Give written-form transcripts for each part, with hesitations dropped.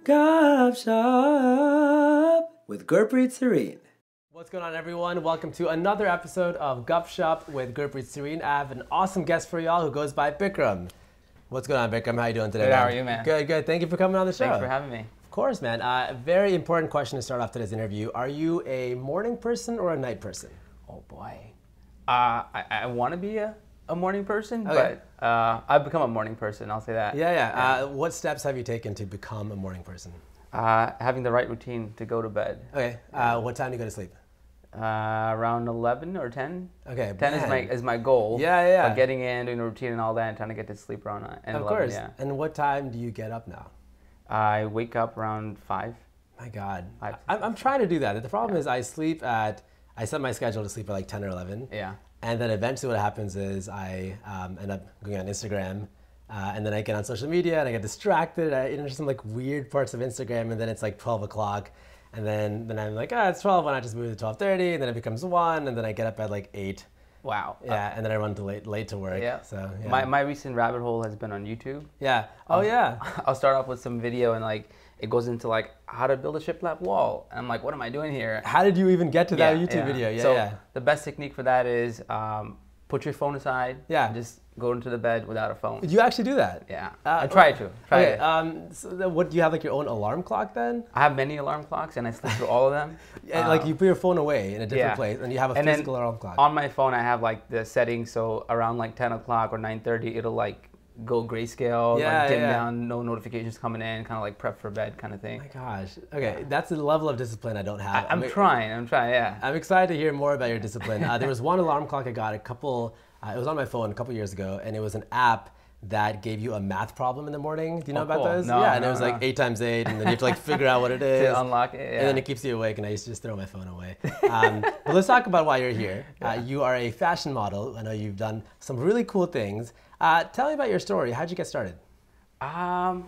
GupShup with Gurpreet Sarin. What's going on, everyone? Welcome to another episode of GupShup with Gurpreet Sarin. I have an awesome guest for y'all who goes by Bikram. What's going on, Bikram? How you doing today? Good, how are you, man? Good, good. Thank you for coming on the show. Thanks for having me. Of course, man. A very important question to start off today's interview. Are you a morning person or a night person? Oh, boy. I want to be a morning person, Okay. but I've become a morning person, I'll say that. Yeah. What steps have you taken to become a morning person? Having the right routine to go to bed. Okay. What time do you go to sleep? Around 11 or 10. Okay. 10 is my goal. Yeah. But getting in, doing the routine and all that, and trying to get to sleep around 11, Of course. yeah. And what time do you get up now? I wake up around 5. My God. 5 I'm trying to do that. The problem is I set my schedule to sleep at like 10 or 11. Yeah. And then eventually what happens is I end up going on Instagram and then I get on social media and I get distracted. I enter some like weird parts of Instagram and then it's like 12 o'clock. And then I'm like, it's 12, why not just move to 12:30? And then it becomes 1 and then I get up at like 8. Wow. Yeah, and then I run to late to work. Yeah. So yeah. My recent rabbit hole has been on YouTube. Yeah. Oh yeah. I'll start off with some video and like it goes into like how to build a shiplap wall. And I'm like, what am I doing here? How did you even get to that YouTube video? So the best technique for that is put your phone aside. Yeah. And just go into the bed without a phone. Did you actually do that? Yeah. I try to. Okay. So what do you have like your own alarm clock then? I have many alarm clocks and I sleep through all of them. And like you put your phone away in a different place and you have a physical alarm clock. On my phone I have like the settings, so around like 10 o'clock or 9:30 it'll like go grayscale, like dim down, no notifications coming in, kind of like prep for bed kind of thing. Oh my gosh. Okay, that's the level of discipline I don't have. I'm trying, yeah. I'm excited to hear more about your discipline. There was one alarm clock I got it was on my phone a couple years ago, and it was an app that gave you a math problem in the morning. Do you know about those? No, yeah, and it was like 8 times 8, and then you have to like figure out what it is. To unlock it, yeah. And then it keeps you awake, and I used to just throw my phone away. But let's talk about why you're here. You are a fashion model. I know you've done some really cool things. Tell me about your story. How'd you get started? How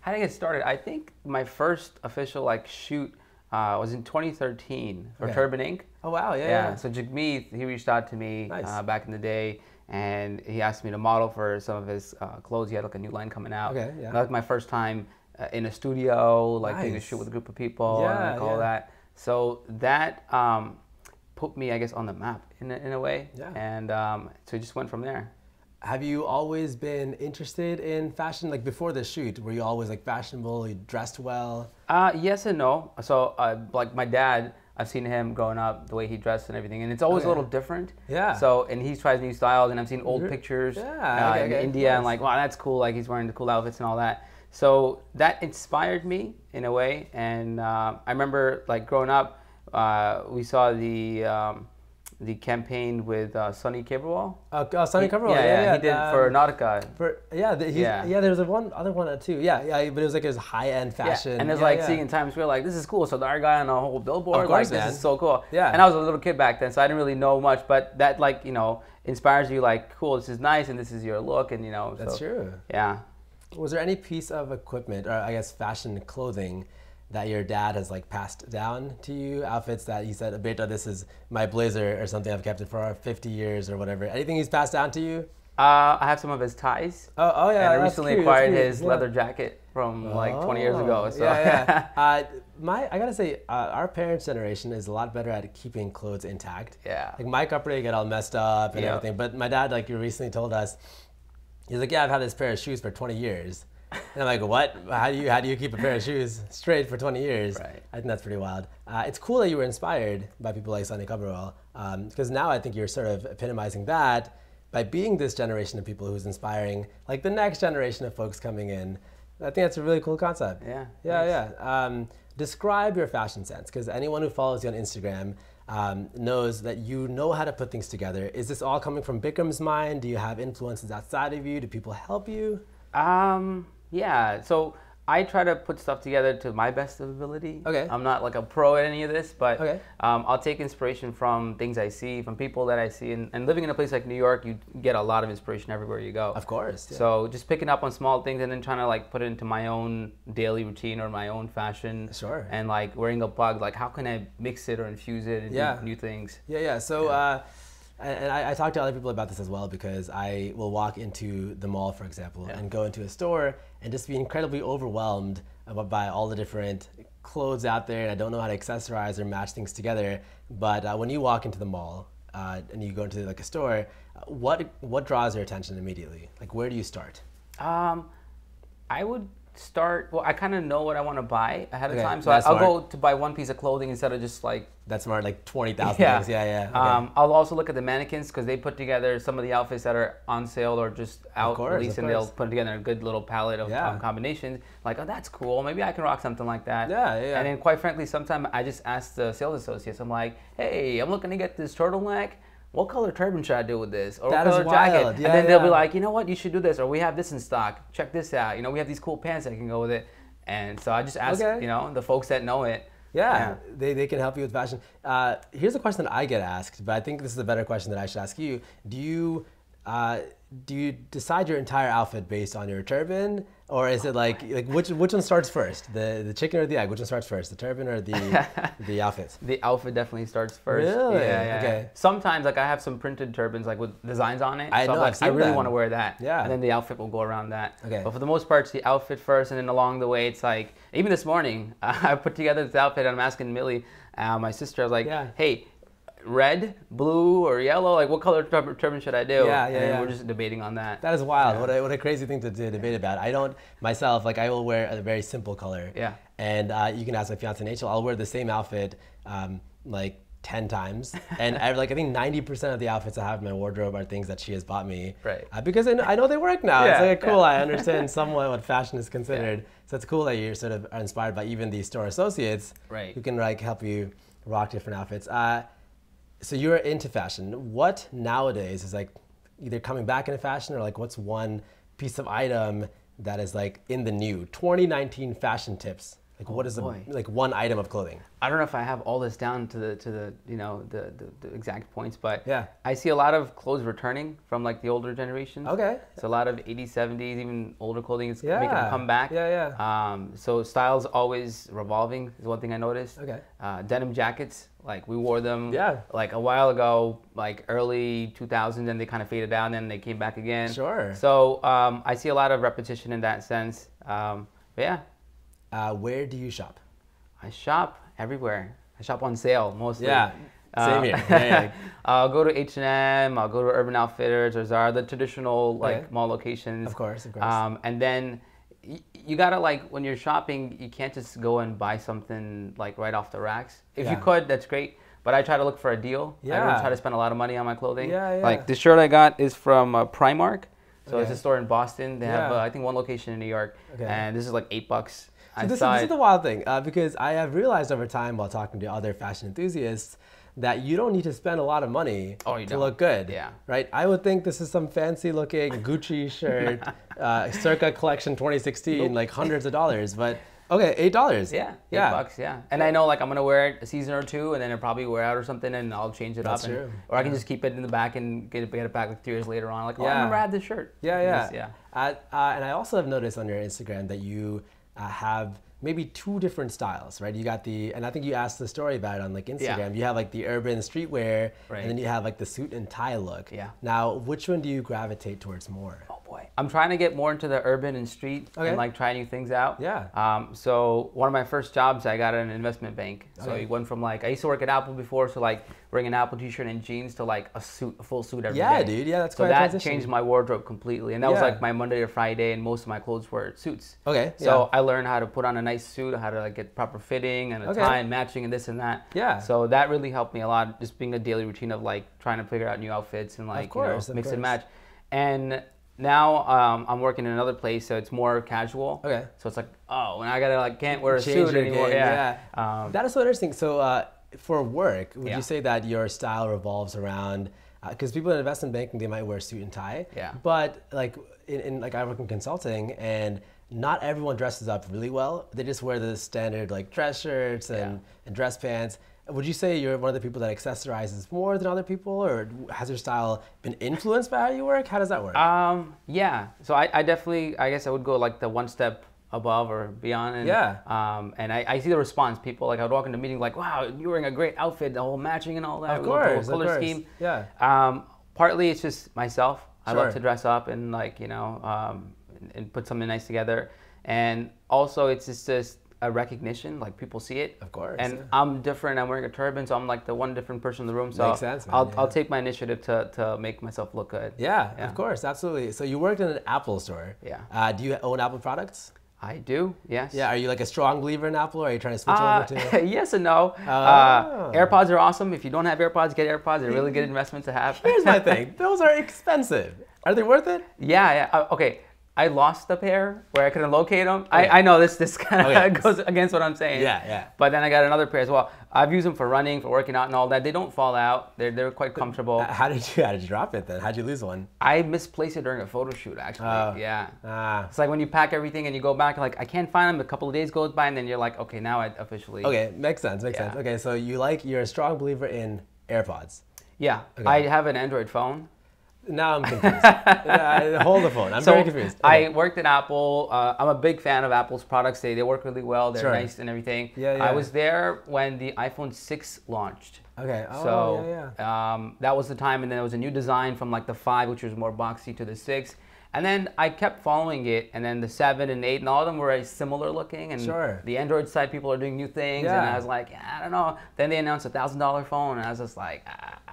did I get started? I think my first official like shoot was in 2013 for Turban Inc. Oh wow, yeah. So Jagmeet, he reached out to me back in the day, and he asked me to model for some of his clothes. He had like a new line coming out. Okay, yeah. That was my first time in a studio, like doing a shoot with a group of people and all that. So that put me, I guess, on the map in a way. Yeah. And so it just went from there. Have you always been interested in fashion? Like before the shoot, were you always like fashionable? You dressed well? Yes and no. So like my dad, I've seen him growing up, the way he dressed and everything, and it's always a little different. Yeah. So, and he tries new styles, and I've seen old pictures in India, and like, wow, that's cool. Like he's wearing the cool outfits and all that. So that inspired me in a way, and I remember like growing up, we saw the campaign with Sonny Cabrewal. Sonny Cabrewal, yeah. He did for Nautica. There was one other one too. Yeah, but it was like his high-end fashion. Yeah. And it's like seeing in Times Square, like, this is cool. So our guy on a whole billboard, of course, like, man. This is so cool. Yeah. And I was a little kid back then, so I didn't really know much, but that, like, you know, inspires you, like, cool, this is nice, and this is your look, and, you know. That's true. Yeah. Was there any piece of equipment, or I guess fashion clothing, that your dad has like passed down to you? Outfits that he said, Beta, this is my blazer or something, I've kept it for 50 years or whatever. Anything he's passed down to you? I have some of his ties. Oh yeah. And I recently acquired his leather jacket from like 20 years ago. So. Yeah. I gotta say, our parents' generation is a lot better at keeping clothes intact. Yeah. Like my Capri get all messed up and everything, but my dad, like you recently told us, he's like, yeah, I've had this pair of shoes for 20 years. And I'm like, what? How do you keep a pair of shoes straight for 20 years? Right. I think that's pretty wild. It's cool that you were inspired by people like Sonny Cabrewal, because now I think you're sort of epitomizing that by being this generation of people who's inspiring like the next generation of folks coming in. I think that's a really cool concept. Yeah. Describe your fashion sense, because anyone who follows you on Instagram knows that you know how to put things together. Is this all coming from Bikram's mind? Do you have influences outside of you? Do people help you? Yeah, so I try to put stuff together to my best of ability. Okay. I'm not like a pro at any of this, but I'll take inspiration from things I see, from people that I see. And living in a place like New York, you get a lot of inspiration everywhere you go. Of course. Yeah. So just picking up on small things and then trying to like put it into my own daily routine or my own fashion. Sure. And like wearing a bug, like how can I mix it or infuse it and do new things? Yeah. So. And I talk to other people about this as well, because I will walk into the mall, for example, and go into a store and just be incredibly overwhelmed buy all the different clothes out there, and I don't know how to accessorize or match things together. But when you walk into the mall and you go into like a store, what draws your attention immediately? Like, where do you start? I would start, well, I kind of know what I want to buy ahead of time, so I'll go to buy one piece of clothing instead of just like... That's smart, like 20,000 things. Yeah. Okay. I'll also look at the mannequins because they put together some of the outfits that are on sale or just out released, and they'll put together a good little palette of combinations. Like, oh, that's cool. Maybe I can rock something like that. Yeah. And then quite frankly, sometimes I just ask the sales associates, I'm like, hey, I'm looking to get this turtleneck. What color turban should I do with this? Or what color jacket? And then they'll be like, you know what, you should do this, or we have this in stock. Check this out. You know, we have these cool pants that can go with it. And so I just ask, you know, the folks that know it. Yeah. They can help you with fashion. Here's a question that I get asked, but I think this is a better question that I should ask you. Do you decide your entire outfit based on your turban, or is it like which one starts first? The chicken or the egg? Which one starts first? The turban or the outfit? The outfit definitely starts first. Really? Yeah. Okay. Sometimes like I have some printed turbans like with designs on it. I really want to wear that. Yeah. And then the outfit will go around that. Okay. But for the most part, it's the outfit first, and then along the way, it's like even this morning I put together this outfit. And I'm asking Millie, my sister, I was like, hey, red, blue, or yellow? Like, what color turban should I do? And we're just debating on that. That is wild. What a crazy thing to debate about. I don't myself, like, I will wear a very simple color. Yeah. And you can ask my fiance Rachel. I'll wear the same outfit like 10 times, and I think 90% of the outfits I have in my wardrobe are things that she has bought me. Right. Because I know they work now. It's like cool. I understand somewhat what fashion is considered. So it's cool that you're sort of inspired by even these store associates, who can like help you rock different outfits. So you're into fashion. What nowadays is like either coming back into fashion, or like what's one piece of item that is like in the new 2019 fashion tips? Like what is like one item of clothing? I don't know if I have all this down to the you know the exact points, but I see a lot of clothes returning from like the older generations. Okay. So a lot of 80s, 70s, even older clothing is making a comeback. So styles always revolving is one thing I noticed. Okay. Denim jackets, like we wore them like a while ago, like early 2000s, and they kind of faded out, and then they came back again. Sure. So I see a lot of repetition in that sense. But yeah. Where do you shop? I shop everywhere. I shop on sale mostly. Yeah, same here. I'll go to H&M, I'll go to Urban Outfitters or Zara, the traditional like mall locations. Of course. And then you gotta, like, when you're shopping, you can't just go and buy something like right off the racks. If you could, that's great. But I try to look for a deal. I don't try to spend a lot of money on my clothing. Like this shirt I got is from Primark. So it's a store in Boston. They have I think one location in New York, and this is like $8. So this is the wild thing, because I have realized over time while talking to other fashion enthusiasts that you don't need to spend a lot of money to look good. Yeah. Right? I would think this is some fancy looking Gucci shirt, circa collection 2016, like hundreds of dollars, but okay, $8. Yeah, $8, yeah. And I know like I'm gonna wear it a season or two, and then it'll probably wear out or something, and I'll change it up. Or I can just keep it in the back and get it back like 3 years later on. Like, oh, I remember I had this shirt. And I also have noticed on your Instagram that you have maybe 2 different styles, right? You got and I think you asked the story about it on like Instagram. You have like the urban streetwear, and then you have like the suit and tie look. Yeah. Now, which one do you gravitate towards more? Oh boy. I'm trying to get more into the urban and street and like try new things out. Yeah. So one of my first jobs, I got at an investment bank. So it went from like, I used to work at Apple before, so like wearing an Apple t-shirt and jeans to like a full suit every day. Yeah, dude. Yeah, that's quite a transition. So that changed my wardrobe completely. And that was like my Monday to Friday, and most of my clothes were suits. Okay. So I learned how to put on a nice suit, how to like get proper fitting and a tie and matching and this and that. Yeah. So that really helped me a lot, just being a daily routine of like trying to figure out new outfits and like mix and match. And now I'm working in another place, so it's more casual. Okay. So it's like, oh, and I gotta like can't wear a suit anymore. That is so interesting. So for work, would you say that your style revolves around? Because people in investment banking, they might wear a suit and tie. Yeah. But like in like I work in consulting, and not everyone dresses up really well. They just wear the standard like dress shirts and dress pants. Would you say you're one of the people that accessorizes more than other people, or has your style been influenced by how you work? How does that work? Yeah. So I definitely, I guess I would go like the one step above or beyond. And, and I see the response. People, like I would walk into a meeting like, wow, you're wearing a great outfit, the whole matching and all that. Of course, the whole color scheme. Yeah. Partly it's just myself. I love to dress up and like, you know, and put something nice together. And also it's just a recognition, like people see it. Of course. And I'm different. I'm wearing a turban, so I'm like the one different person in the room. So makes sense, man. I'll take my initiative to make myself look good. Yeah, of course, absolutely. So you worked in an Apple store. Yeah. Do you own Apple products? I do, yes. Yeah, are you like a strong believer in Apple, or are you trying to switch over to? Yes and no. AirPods are awesome. If you don't have AirPods, get AirPods. They're a really good investment to have. Here's my thing. Those are expensive. Are they worth it? Yeah. Okay. I lost a pair where I couldn't locate them. Okay. I know this kind of goes against what I'm saying. Yeah. But then I got another pair as well. I've used them for running, for working out and all that. They don't fall out. They're quite comfortable. How did you drop it then? How'd you lose one? I misplaced it during a photo shoot, actually. Yeah. It's like when you pack everything and you go back, like, I can't find them. A couple of days goes by and then you're like, okay, now I officially. Okay, makes sense. Okay, so you're a strong believer in AirPods. Yeah. Okay. I have an Android phone. Now I'm confused. Hold the phone. I'm very confused. Okay. I worked at Apple. I'm a big fan of Apple's products. They work really well. They're nice and everything. Yeah. I was there when the iPhone 6 launched. Okay. That was the time, and then there was a new design from like the 5, which was more boxy, to the 6. And then I kept following it, and then the 7 and 8, and all of them were very similar looking. And the Android side, people are doing new things, and I was like, I don't know. Then they announced a $1,000 phone, and I was just like,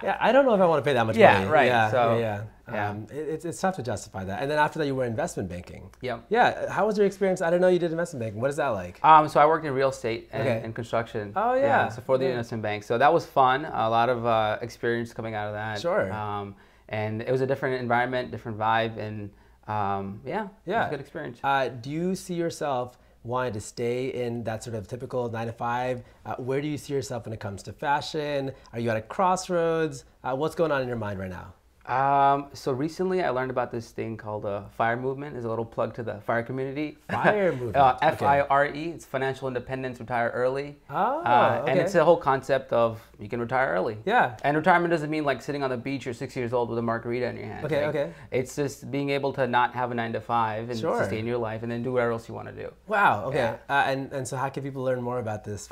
Yeah, I don't know if I want to pay that much money. Yeah, right. It's tough to justify that. And then after that, you were in investment banking. Yep. Yeah. How was your experience? I didn't know you did investment banking. What is that like? So I worked in real estate and construction. Oh yeah. So for the investment bank. So that was fun. A lot of experience coming out of that. Sure. And it was a different environment, different vibe, and it was a good experience. Do you see yourself wanting to stay in that sort of typical 9 to 5? Where do you see yourself when it comes to fashion? Are you at a crossroads? What's going on in your mind right now? So recently I learned about this thing called FIRE movement. Is a little plug to the FIRE community. FIRE movement. FIRE. It's financial independence, retire early. Okay. And it's a whole concept of you can retire early. Yeah. And retirement doesn't mean like sitting on the beach, you're 6 years old with a margarita in your hand. Okay. It's just being able to not have a 9 to 5 and sustain your life, and then do whatever else you want to do. Wow. Okay. Yeah. And so how can people learn more about this?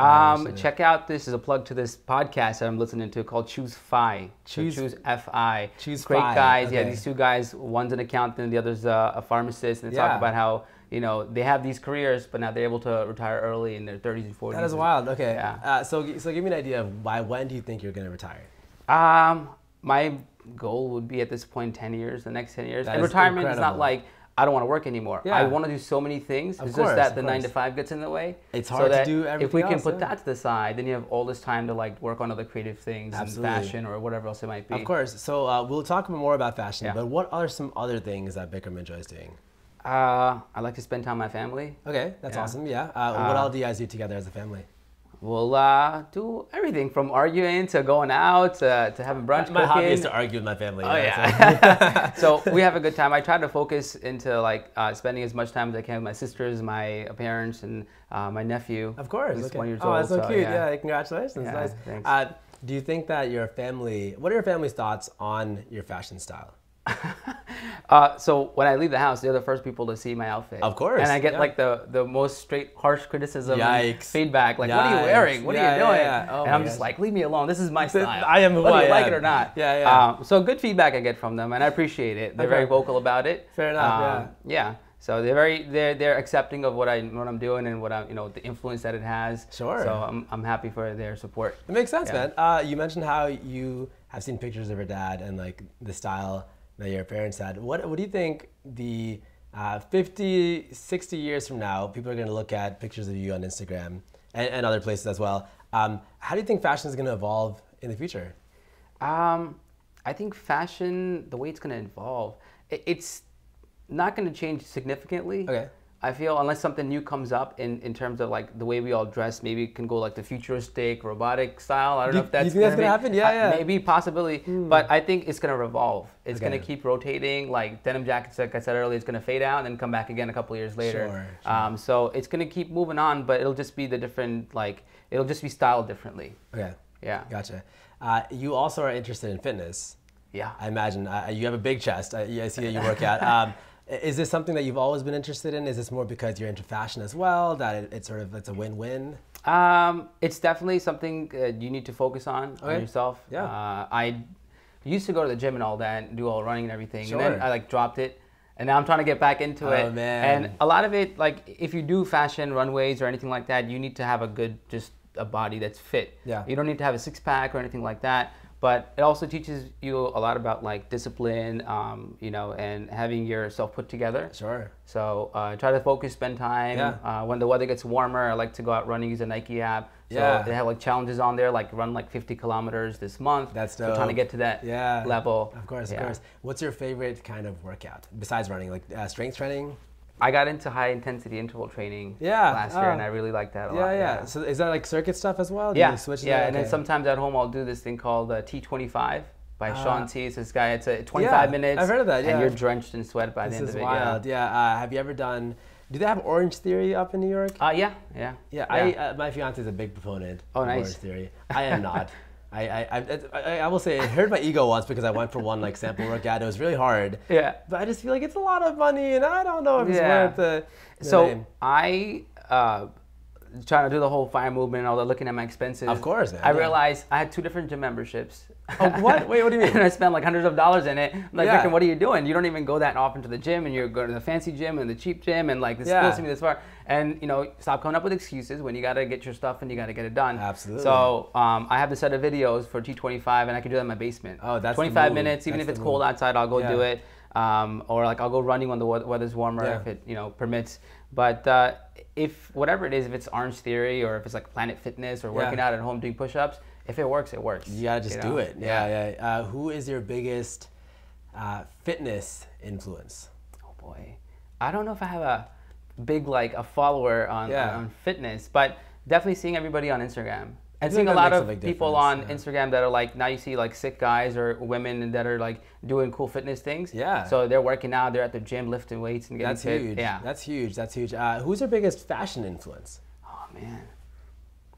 Check out, this is a plug to this podcast that I'm listening to called Choose FI. Choose FI. Choose Great guys. Okay. Yeah, these two guys, one's an accountant, the other's a pharmacist, and they talk about how, you know, they have these careers, but now they're able to retire early in their 30s and 40s. That is wild. Okay. Yeah. So give me an idea of when do you think you're going to retire? My goal would be at this point 10 years, the next 10 years. That and is retirement incredible. is not like I don't want to work anymore. Yeah. I want to do so many things. It's just that the 9 to 5 gets in the way. It's hard to do everything if we can else, put that to the side, then you have all this time to like work on other creative things, and fashion or whatever else it might be. Of course. So we'll talk more about fashion, but what are some other things that Bikram enjoys doing? I like to spend time with my family. Okay, that's awesome. Yeah. What all do you guys do together as a family? We'll do everything from arguing to going out to having brunch. My hobby is to argue with my family. Oh yeah. So we have a good time. I try to focus into like spending as much time as I can with my sisters, my parents, and my nephew. Of course. Who's 1 year old. Oh, that's so cute. Yeah, congratulations. Yeah, nice. Thanks. Do you think that what are your family's thoughts on your fashion style? So when I leave the house, they're the first people to see my outfit. Of course. And I get like the most straight, harsh criticism and feedback. Like, Yikes. what are you wearing? What are you doing? Oh, and I'm just like, leave me alone. This is my style. I am who I am. Whether you like it or not. Yeah. So good feedback I get from them, and I appreciate it. They're very vocal about it. Fair enough. Yeah. So they're accepting of what I'm doing and what the influence that it has. Sure. So I'm happy for their support. It makes sense, man. You mentioned how you have seen pictures of your dad and like the style that your parents had. What do you think the 50, 60 years from now, people are going to look at pictures of you on Instagram and other places as well? How do you think fashion is going to evolve in the future? I think fashion, the way it's going to evolve, it's not going to change significantly. Okay. I feel unless something new comes up in terms of like the way we all dress, maybe it can go like the futuristic, robotic style. I don't know if that's going to happen. Yeah. Maybe, possibly. But I think it's going to revolve. It's going to keep rotating. Like denim jackets, like I said earlier, it's going to fade out and then come back again a couple of years later. Sure. So it's going to keep moving on, but it'll just be it'll just be styled differently. Okay. Yeah. Gotcha. You also are interested in fitness. Yeah. I imagine. You have a big chest. I see that you work out. Is this something that you've always been interested in? Is this more because you're into fashion as well, that it's a win-win? It's definitely something you need to focus on yourself. Yeah. I used to go to the gym and all that and do all running and everything. Sure. And then I like dropped it. And now I'm trying to get back into it. Oh, man. And a lot of it, like if you do fashion, runways or anything like that, you need to have a good, just a body that's fit. Yeah. You don't need to have a six pack or anything like that. But it also teaches you a lot about like discipline, you know, and having yourself put together. Sure. So try to focus, spend time. Yeah. When the weather gets warmer, I like to go out running, use a Nike app. So Yeah. they have like challenges on there, like run like 50 kilometers this month. That's dope. So trying to get to that level. Of course, of course. What's your favorite kind of workout besides running? Like strength training? I got into high intensity interval training last year, and I really liked that a lot. Yeah. So is that like circuit stuff as well? Do you switch and then sometimes at home I'll do this thing called T25 by Sean T. It's this guy. It's a 25 minutes. I've heard of that. Yeah. And you're drenched in sweat by the end of it. This is wild. Yeah. Have you ever done? Do they have Orange Theory up in New York? Yeah. My fiance is a big proponent of nice. Orange Theory. I am not. I will say it hurt my ego once because I went for one like sample workout. It was really hard. Yeah. But I just feel like it's a lot of money, and I don't know if it's worth the So name. I trying to do the whole fire movement and all that, looking at my expenses. Of course, man. I realized I had 2 different gym memberships. Oh, what? Wait, what do you mean? And I spent like hundreds of dollars in it. I'm like, Bikram, what are you doing? You don't even go that often to the gym, and you're going to the fancy gym and the cheap gym, and like this close to me this far. And you know, stop coming up with excuses when you got to get your stuff and you got to get it done. Absolutely. So I have a set of videos for T25, and I can do that in my basement. Oh, that's 25 minutes, even if it's cold outside, I'll go do it. Or like I'll go running when the weather's warmer if it permits. But if whatever it is, if it's Orange Theory or if it's like Planet Fitness or working out at home doing push-ups, if it works, it works. You gotta just do it. Yeah. Who is your biggest fitness influence? Oh boy, I don't know if I have a big like a follower on fitness, but definitely seeing everybody on Instagram. And seeing a lot of people on Instagram that are like, now you see like Sikh guys or women that are like doing cool fitness things. Yeah. So they're working out, they're at the gym lifting weights and getting fit. Huge. Yeah. That's huge. That's huge. Who's your biggest fashion influence? Oh man,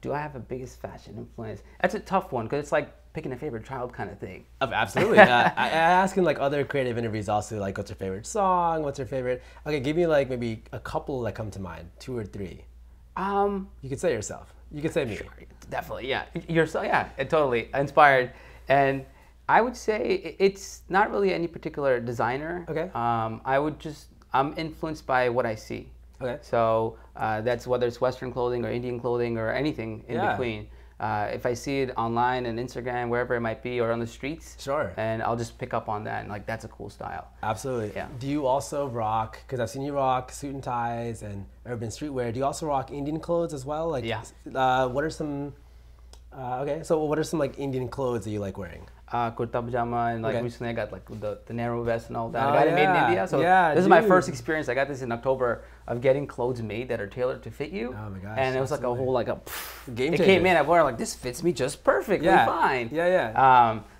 do I have a biggest fashion influence? That's a tough one because it's like picking a favorite child kind of thing. Absolutely. I ask in like other creative interviews also like, what's your favorite song? What's your favorite? Okay, give me like maybe a couple that come to mind, 2 or 3. You could say yourself. You could say me. Sure, definitely, yeah. Totally inspired. And I would say it's not really any particular designer. Okay. I'm influenced by what I see. Okay. So that's whether it's Western clothing or Indian clothing or anything in between. If I see it online and Instagram, wherever it might be, or on the streets, and I'll just pick up on that, and like that's a cool style. Absolutely. Yeah. Do you also rock? Because I've seen you rock suit and ties and urban streetwear. Do you also rock Indian clothes as well? Like, what are some? So what are some like Indian clothes that you like wearing? Kurta pajama, and like recently I got like the narrow vest and all that. I got it made in India. So this is my first experience. I got this in October of getting clothes made that are tailored to fit you. Oh my gosh. And it was like a whole like a game changer. It came in, I wore it like, this fits me just perfectly fine.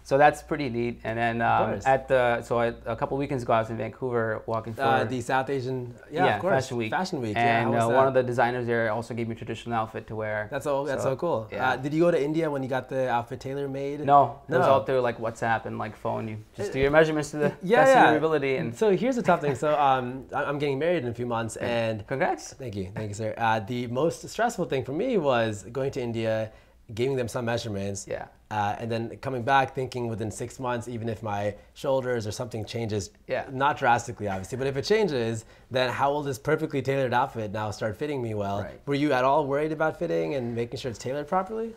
So that's pretty neat. And then a couple weekends ago I was in Vancouver walking for the South Asian of course. Fashion Week. And one of the designers there also gave me a traditional outfit to wear. That's so cool. Did you go to India when you got the outfit tailor made? No. It was all through like WhatsApp and like phone. You just do your measurements to the best of your ability. And so here's the tough thing. So I'm getting married in a few months, and congrats. Thank you, sir. The most stressful thing for me was going to India, giving them some measurements, and then coming back thinking within 6 months, even if my shoulders or something changes, not drastically obviously, but if it changes, then how will this perfectly tailored outfit now start fitting me well? Right. Were you at all worried about fitting and making sure it's tailored properly?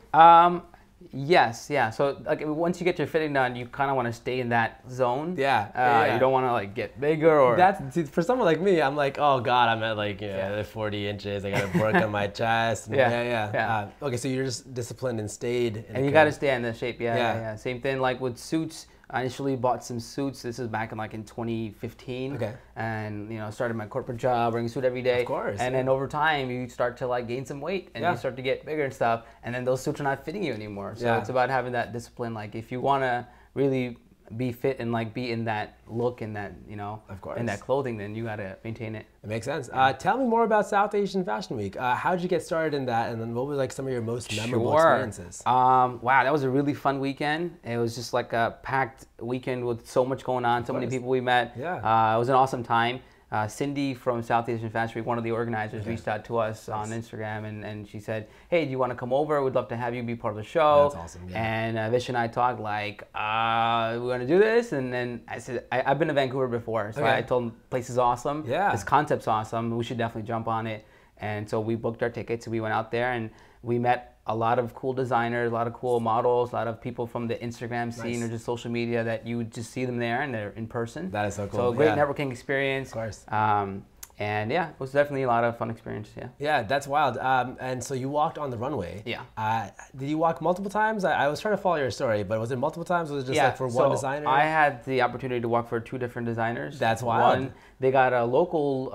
Yes, So like once you get your fitting done, you kind of want to stay in that zone. You don't want to like get bigger or. For someone like me, I'm like, oh God, I'm at like 40 inches. I got to work on my chest. Okay, so you're just disciplined and stayed. And you got to stay in the shape. Same thing like with suits. I initially bought some suits. This is back in 2015. Okay. And started my corporate job, wearing a suit every day. Of course. And then over time, you start to like gain some weight, and you start to get bigger and stuff. And then those suits are not fitting you anymore. So it's about having that discipline. Like if you want to really be fit and like be in that look and that of course, in that clothing, then you got to maintain it. It makes sense. Tell me more about South Asian Fashion Week. How did you get started in that, and then what was like some of your most memorable experiences? Wow, that was a really fun weekend. It was just like a packed weekend with so much going on, so many people we met. It was an awesome time. Cindy from South Asian Fashion Week, one of the organizers, reached out to us on Instagram, and she said, "Hey, do you want to come over? We'd love to have you be part of the show." That's awesome. Yeah. And Vish and I talked like, "We want to do this," and then I said, "I've been to Vancouver before, so I told him, place is awesome. Yeah. This concept's awesome. We should definitely jump on it." And so we booked our tickets. We went out there and we met a lot of cool designers, a lot of cool models, a lot of people from the Instagram scene or just social media that you would just see them there and they're in person. That is so cool. So a great networking experience. Of course. And yeah, it was definitely a lot of fun experience. Yeah. Yeah, that's wild. And so you walked on the runway. Yeah. Did you walk multiple times? I was trying to follow your story, but was it multiple times? Or was it just like for one designer? I had the opportunity to walk for 2 different designers. That's wild. One, they got a local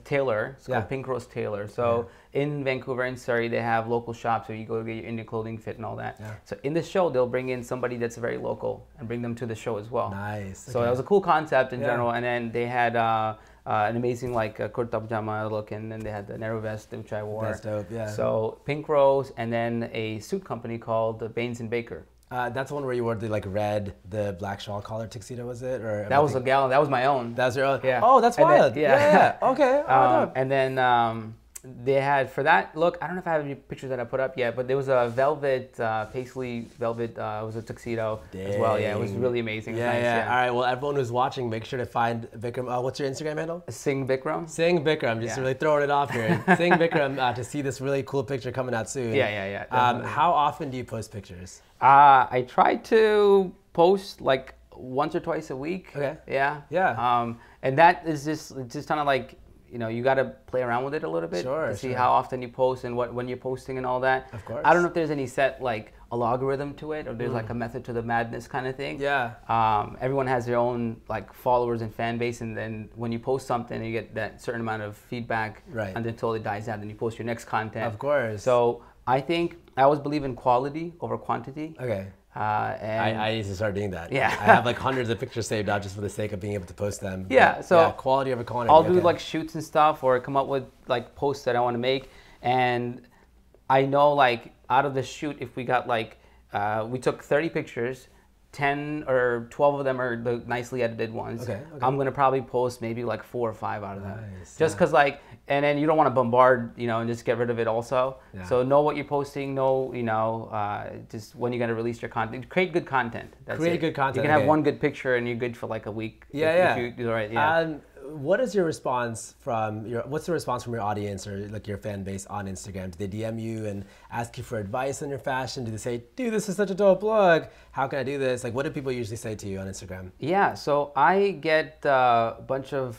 tailor. It's called Pink Rose Tailor. So in Vancouver and Surrey, they have local shops where you go to get your Indian clothing fit and all that. Yeah. So in the show, they'll bring in somebody that's very local and bring them to the show as well. Nice. So that was a cool concept in general. And then they had an amazing like kurta pajama look, and then they had the narrow vest, which I wore. That's dope, yeah. So Pink Rose, and then a suit company called Baines and Baker. That's the one where you wore the like red, the black shawl collar tuxedo, was it? Or that was a gallon. That was my own. That was your own. Yeah. Oh, that's wild. Then, yeah. Okay. And then they had, for that look, I don't know if I have any pictures that I put up yet, but there was a velvet, paisley velvet, it was a tuxedo as well. Yeah, it was really amazing. Yeah, nice, yeah. All right, well, everyone who's watching, make sure to find Bikram. What's your Instagram handle? Sing Bikram. Sing Bikram, just really throwing it off here. Sing Bikram to see this really cool picture coming out soon. Yeah. How often do you post pictures? I try to post like once or twice a week. Okay. Yeah. And that is just kind of like, you know, you got to play around with it a little bit to see how often you post and when you're posting and all that. Of course. I don't know if there's any set like a logarithm to it, or there's like a method to the madness kind of thing. Yeah. Everyone has their own like followers and fan base, and then when you post something, you get that certain amount of feedback until it dies out. Then you post your next content. Of course. So I think I always believe in quality over quantity. Okay. And I need to start doing that. Yeah. I have like hundreds of pictures saved out just for the sake of being able to post them. Yeah, but, so quality over quantity. I'll do like shoots and stuff, or come up with like posts that I want to make, and I know like out of the shoot, if we got like we took 30 pictures, 10 or 12 of them are the nicely edited ones. Okay. I'm gonna probably post maybe like 4 or 5 out of that. Just because like, and then you don't want to bombard, you know, and just get rid of it also. Yeah. So know what you're posting, know, you know, just when you're gonna release your content. Create good content. Create good content. You can have one good picture and you're good for like a week. Yeah, if you do the right. Yeah. What is your response what's the response from your audience or like your fan base on Instagram? Do they DM you and ask you for advice on your fashion? Do they say, dude, this is such a dope look, how can I do this? Like, what do people usually say to you on Instagram? Yeah, so I get a bunch of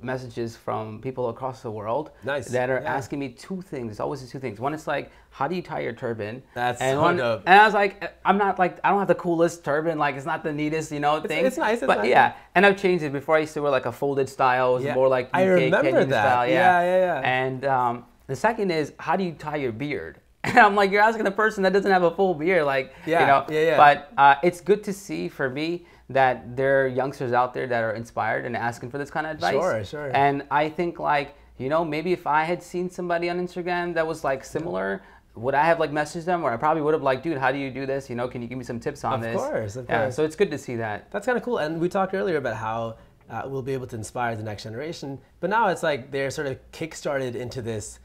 messages from people across the world that are asking me 2 things. It's always the 2 things. One is like, how do you tie your turban? That's so dope. And I was like, I'm not like, I don't have the coolest turban. Like, it's not the neatest, you know, thing. It's nice. But yeah, and I've changed it. Before I used to wear like a folded style. It was more like UK, I remember Kenyan that. style. Yeah. And the second is, how do you tie your beard? And I'm like, you're asking the person that doesn't have a full beard, like, you know. But it's good to see for me that there are youngsters out there that are inspired and asking for this kind of advice. Sure. And I think like, you know, maybe if I had seen somebody on Instagram that was like similar, would I have like messaged them, or I probably would have like, dude, how do you do this? You know, can you give me some tips on this? Of course. Yeah, so it's good to see that. That's kind of cool. And we talked earlier about how we'll be able to inspire the next generation, but now it's like they're sort of kickstarted into this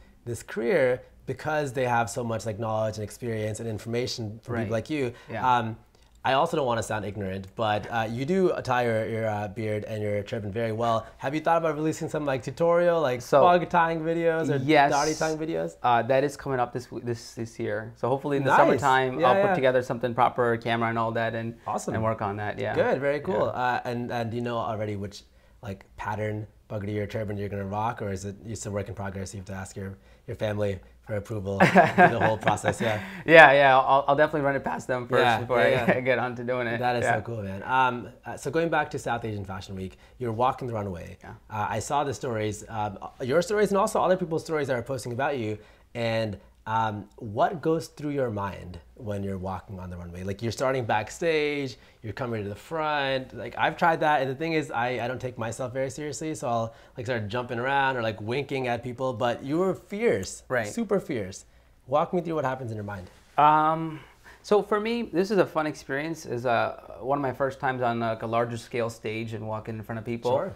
career because they have so much like knowledge and experience and information from people like you. Yeah. I also don't want to sound ignorant, but you do tie your beard and your turban very well. Have you thought about releasing some like tutorial, like pug tying videos or dholi tying videos? That is coming up this year. So hopefully in the summertime, I'll put together something proper, camera and all that, and work on that. Yeah. Good, very cool. And do you know already which like pattern pugadi or turban you're gonna rock, or is it you still work in progress? You have to ask your family for approval through the whole process. Yeah. I'll definitely run it past them first before I get on to doing it. That is so cool, man. So going back to South Asian Fashion Week, you're walking the runway. I saw the stories, your stories, and also other people's stories that are posting about you. And what goes through your mind when you're walking on the runway? Like you're starting backstage, you're coming to the front. Like I've tried that, and the thing is, I don't take myself very seriously, so I'll like start jumping around or like winking at people. But you were fierce, super fierce. Walk me through what happens in your mind. So for me, this is a fun experience. It's one of my first times on like a larger scale stage and walking in front of people.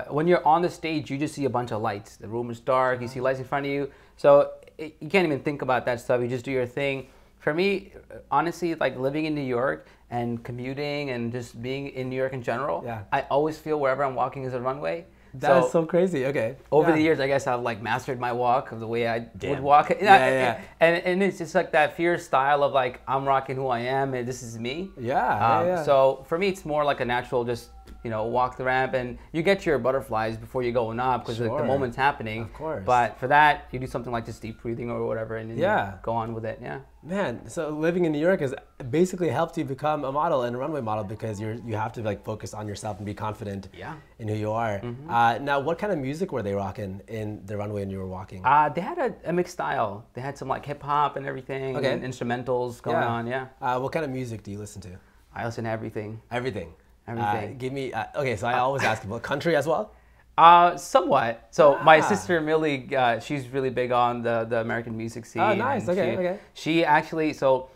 when you're on the stage, you just see a bunch of lights. The room is dark. You see lights in front of you. So you can't even think about that stuff. You just do your thing. For me, honestly, like living in New York and commuting and just being in New York in general, I always feel wherever I'm walking is a runway. That is so crazy. Okay. Over the years, I guess I've like mastered my walk of the way I would walk. And it's just like that fierce style of like, I'm rocking who I am and this is me. So for me, it's more like a natural just, you know, walk the ramp, and you get your butterflies before you go up because like, the moment's happening. Of course. But for that, you do something like just deep breathing or whatever, and then you go on with it. Yeah. Man, so living in New York has basically helped you become a model and a runway model because you have to like focus on yourself and be confident in who you are. Now, what kind of music were they rocking in the runway when you were walking? They had a mixed style. They had some like hip hop and everything, and instrumentals going on. What kind of music do you listen to? I listen to everything. Everything. Give me, okay, so I always ask about country as well? Somewhat. So my sister Millie, she's really big on the American music scene. Oh, nice. Okay. She actually, so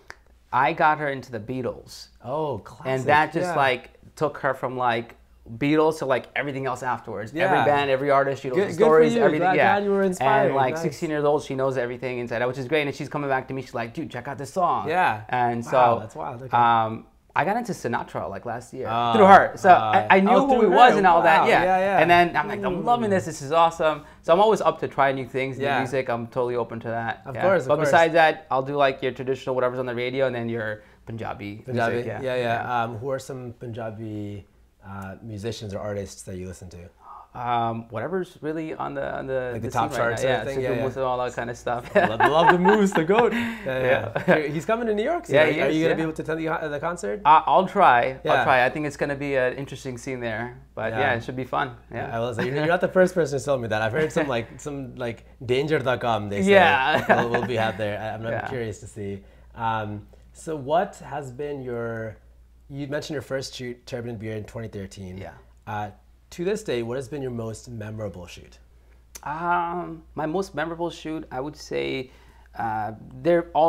I got her into the Beatles. Oh, classic. And that just like took her from like Beatles to like everything else afterwards. Every band, every artist, she knows the stories, everything. Glad you were inspired. And like 16 years old, she knows everything inside out, which is great. And she's coming back to me. She's like, dude, check out this song. And so that's wild. Okay. I got into Sinatra like last year through her. So I knew who he was and all that. And then I'm like, I'm loving this. This is awesome. So I'm always up to try new things, new music. I'm totally open to that. Of course. But besides that, I'll do like your traditional whatever's on the radio and then your Punjabi music. Who are some Punjabi musicians or artists that you listen to? Whatever's really on the like the top charts right thing. And all that kind of stuff. love the moves, the goat. He's coming to New York soon. Are you going to be able to attend the concert? I'll try. I think it's going to be an interesting scene there. But it should be fun. I will say, you're not the first person to tell me that. I've heard some danger.com, they say will be out there. I'm curious to see. So what has been you mentioned your first shoot, Turban and Beard, in 2013. To this day, what has been your most memorable shoot? My most memorable shoot, I would say, all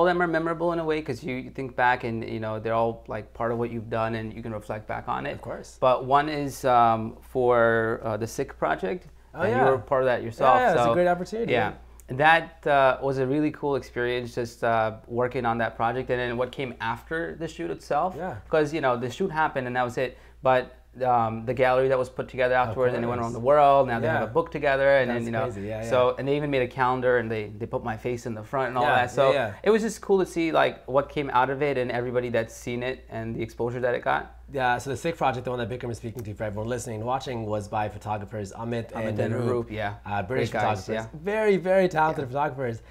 of them are memorable in a way because you think back and you know they're all like part of what you've done and you can reflect back on it. Of course. But one is for the Sikh project. You were part of that yourself. So, it's a great opportunity. And that was a really cool experience, just working on that project, and then what came after the shoot itself. Because you know the shoot happened and that was it, but the gallery that was put together afterwards, and they went around the world. Now they have a book together, and then you know, so and they even made a calendar, and they put my face in the front and all that. So it was just cool to see like what came out of it, and everybody that's seen it, and the exposure that it got. So the Sikh project, the one that Bikram is speaking to for everyone listening and watching, was by photographers Amit and Roop, British photographers, very, very talented photographers.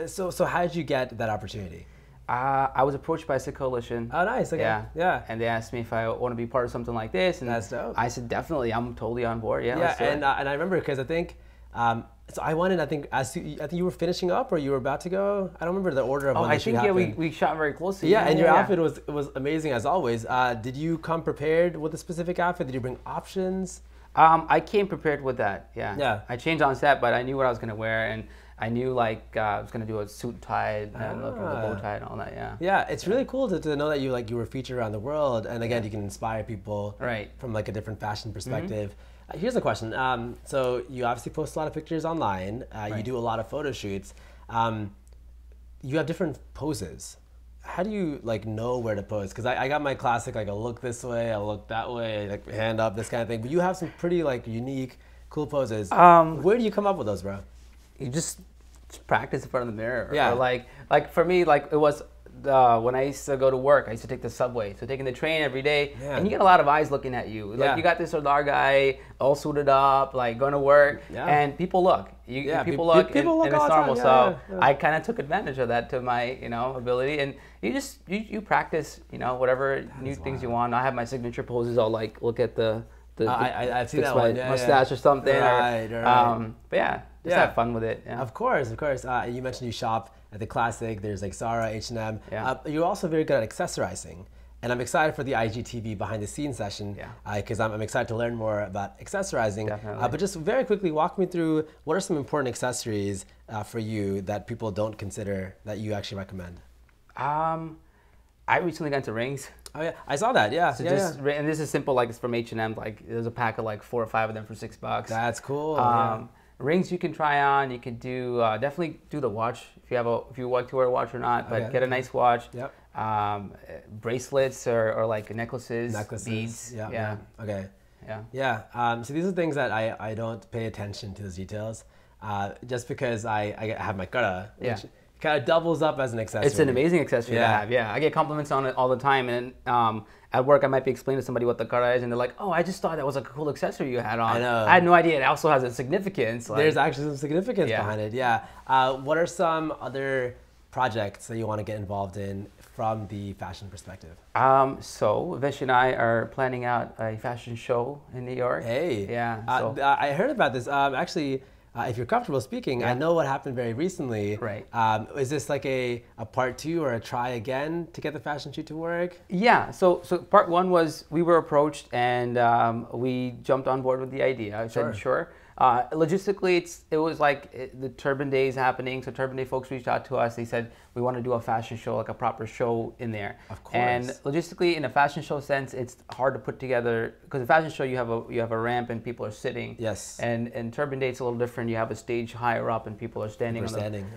So how did you get that opportunity? I was approached by a Sikh coalition. Oh, nice. Okay. And they asked me if I want to be part of something like this, and that's dope. I said definitely. I'm totally on board. And I remember because I think. So I went in. I think you were finishing up, or you were about to go. I don't remember the order of when the shoot happened. We shot very closely. And your outfit was amazing as always. Did you come prepared with a specific outfit? Did you bring options? I came prepared with that. I changed on set, but I knew what I was gonna wear, and I knew like I was gonna do a suit tie and the bow tie and all that. It's really cool to know that you were featured around the world, and again you can inspire people from like a different fashion perspective. Here's a question. So you obviously post a lot of pictures online. You do a lot of photo shoots. You have different poses. How do you like know where to pose? Because I got my classic like I'll look this way, I'll look that way, like hand up, this kind of thing. But you have some pretty like unique, cool poses. Where do you come up with those, bro? You just practice in front of the mirror. Or like for me, like it was when I used to go to work, I used to take the subway. So taking the train every day, and you get a lot of eyes looking at you. Like you got this Sardar guy all suited up, like going to work, and people look. People look, and it's normal. So I kind of took advantage of that to my ability, and you practice whatever new things you want. I have my signature poses. I'll like look at I've seen that one. Mustache or something. Right. But just have fun with it. Of course. You mentioned you shop at the Classic. There's like Zara, H&M. You're also very good at accessorizing. And I'm excited for the IGTV behind the scenes session because I'm excited to learn more about accessorizing. But just very quickly, walk me through what are some important accessories for you that people don't consider that you actually recommend? I recently got into rings. Oh yeah, I saw that. Yeah. So yeah. And this is simple. Like it's from H&M. Like there's a pack of like 4 or 5 of them for $6. That's cool. Rings you can try on. You could do definitely do the watch if you like to wear a watch or not. But get a nice watch. Yep. Bracelets or like necklaces, beads. Yeah. Okay. Yeah. Yeah. So these are things that I don't pay attention to those details, just because I have my kara, which kind of doubles up as an accessory. It's an amazing accessory to have. Yeah. I get compliments on it all the time, and at work I might be explaining to somebody what the kara is, and they're like, "Oh, I just thought that was a cool accessory you had on." I know. I had no idea it also has a significance. Like, there's actually some significance behind it. Yeah. What are some other projects that you want to get involved in from the fashion perspective? So Vish and I are planning out a fashion show in New York. Hey. Yeah. So. I heard about this. Actually, if you're comfortable speaking, I know what happened very recently. Right. Is this like a part 2 or a try again to get the fashion shoot to work? Yeah. So part 1 was we were approached and we jumped on board with the idea. I said, sure. Logistically, it was like the Turban Day is happening. So Turban Day folks reached out to us. They said, we want to do a fashion show, like a proper show in there. Of course. And logistically, in a fashion show sense, it's hard to put together, because a fashion show, you have a ramp and people are sitting. Yes. And in Turban Day, it's a little different. You have a stage higher up and people are standing.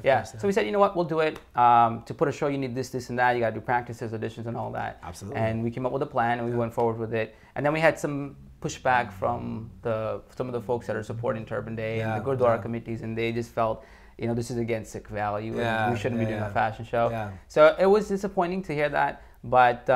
Yeah. So we said, you know what, we'll do it. To put a show, you need this, and that. You got to do practices, auditions, and all that. Absolutely. And we came up with a plan and we went forward with it. And then we had some pushback from some of the folks that are supporting Turban Day and the Gurdwara committees, and they just felt, this is against Sikh value and we shouldn't be doing a fashion show. Yeah. So it was disappointing to hear that, but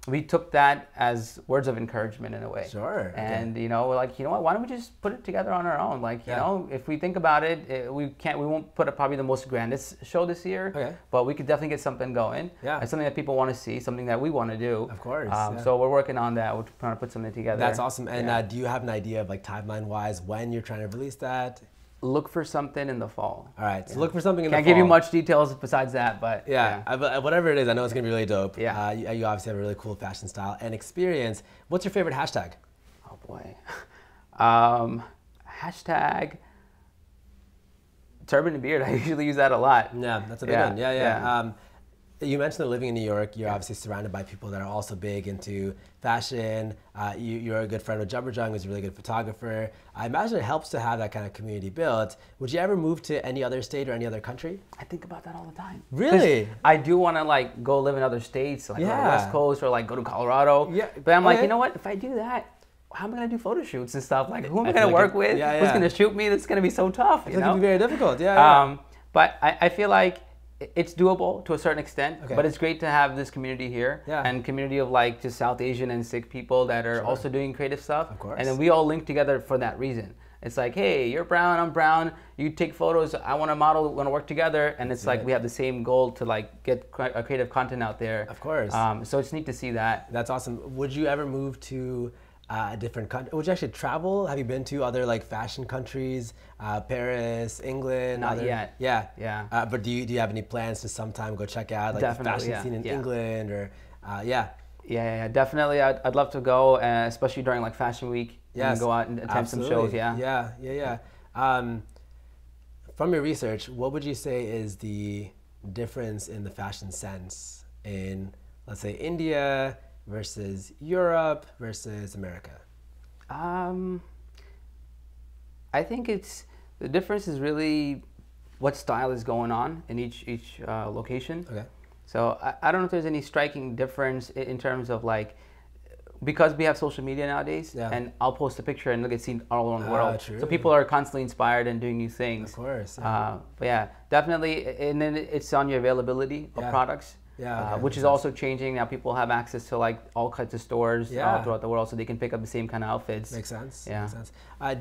we took that as words of encouragement in a way. Sure. And we're like, you know what? Why don't we just put it together on our own? Like, if we think about it, we won't put up probably the most grandest show this year. Okay. But we could definitely get something going. Yeah. It's something that people want to see, something that we want to do. Of course. So we're working on that. We're trying to put something together. That's awesome. And do you have an idea of like timeline-wise when you're trying to release that? Look for something in the fall. All right, so look for something in the fall. Can't give you much details besides that, but whatever it is, I know it's gonna be really dope. Yeah. You obviously have a really cool fashion style and experience. What's your favorite hashtag? Oh boy, hashtag turban and beard. I usually use that a lot. Yeah, that's a big one. Yeah. You mentioned that living in New York, you're obviously surrounded by people that are also big into fashion. You're a good friend with Jumberjung, who's a really good photographer. I imagine it helps to have that kind of community built. Would you ever move to any other state or any other country? I think about that all the time. Really? I do want to like go live in other states, like on the West Coast or like go to Colorado. Yeah. But I'm like, you know what? If I do that, how am I going to do photo shoots and stuff? Like, who am I going to work with? Who's going to shoot me? That's going to be so tough. It's going to be very difficult. Yeah. But I feel like it's doable to a certain extent, but it's great to have this community here and community of like just South Asian and Sikh people that are also doing creative stuff. Of course. And then we all link together for that reason. It's like, hey, you're brown, I'm brown, you take photos, I want to model, we want to work together. And it's like we have the same goal to like get creative content out there. Of course. So it's neat to see that. That's awesome. Would you ever move to a different country? Would you actually travel? Have you been to other like fashion countries, Paris, England? Not yet. Yeah. But do you have any plans to sometime go check out like the fashion scene in England or Yeah, definitely. I'd love to go, especially during like Fashion Week. And go out and attend some shows. Yeah. From your research, what would you say is the difference in the fashion sense in, let's say, India versus Europe versus America? I think the difference is really what style is going on in each location. Okay. So I don't know if there's any striking difference in terms of like, because we have social media nowadays, and I'll post a picture and it'll get seen all around the world. True. So people are constantly inspired and doing new things. Of course. But yeah, definitely. And then it's on your availability of products. Which is also changing. Now people have access to like all kinds of stores throughout the world, so they can pick up the same kind of outfits. Makes sense. Yeah. Makes sense.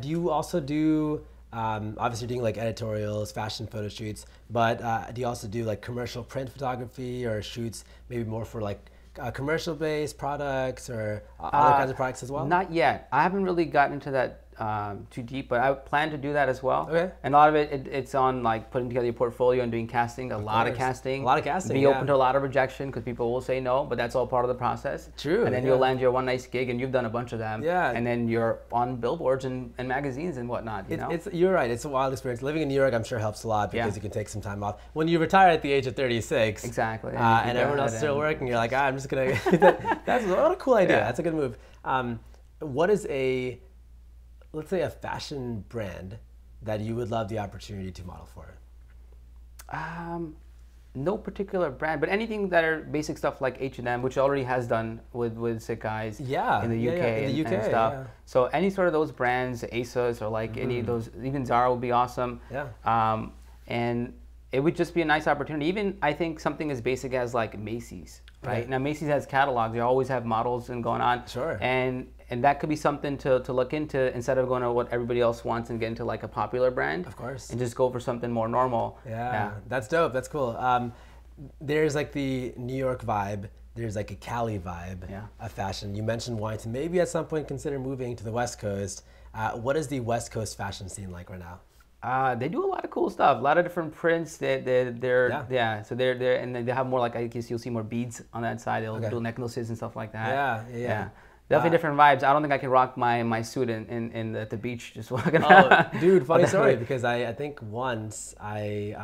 Do you also do, obviously you're doing like editorials, fashion photo shoots, but do you also do like commercial print photography or shoots maybe more for like commercial based products or other kinds of products as well? Not yet. I haven't really gotten into that too deep, but I plan to do that as well. Okay. And a lot of it's on like putting together your portfolio and doing casting, a lot of casting. Be open to a lot of rejection because people will say no, but that's all part of the process. True. And then you'll land your one nice gig, and you've done a bunch of them. Yeah. And then you're on billboards and magazines and whatnot. You're right. It's a wild experience. Living in New York, I'm sure, helps a lot because you can take some time off. When you retire at the age of 36, exactly, and everyone else is still working, you're like, I'm just gonna. That's what a cool idea. Yeah. That's a good move. What is let's say a fashion brand that you would love the opportunity to model for? No particular brand, but anything that are basic stuff like H&M, which already has done with Sikh guys in the UK, and stuff. Yeah. So any sort of those brands, ASOS or like any of those, even Zara would be awesome. Yeah. And it would just be a nice opportunity. Even I think something as basic as like Macy's, right? Now Macy's has catalogs. They always have models and going on. Sure. And that could be something to look into instead of going to what everybody else wants and get into like a popular brand. Of course. And just go for something more normal. Yeah. That's dope. That's cool. There's like the New York vibe. There's like a Cali vibe of fashion. You mentioned wanting to maybe at some point consider moving to the West Coast. What is the West Coast fashion scene like right now? They do a lot of cool stuff. A lot of different prints. So they're and they have more like, I guess you'll see more beads on that side. They'll do necklaces and stuff like that. Yeah. Definitely different vibes. I don't think I can rock my suit at the beach just walking around. Oh, dude, funny story, because I think once I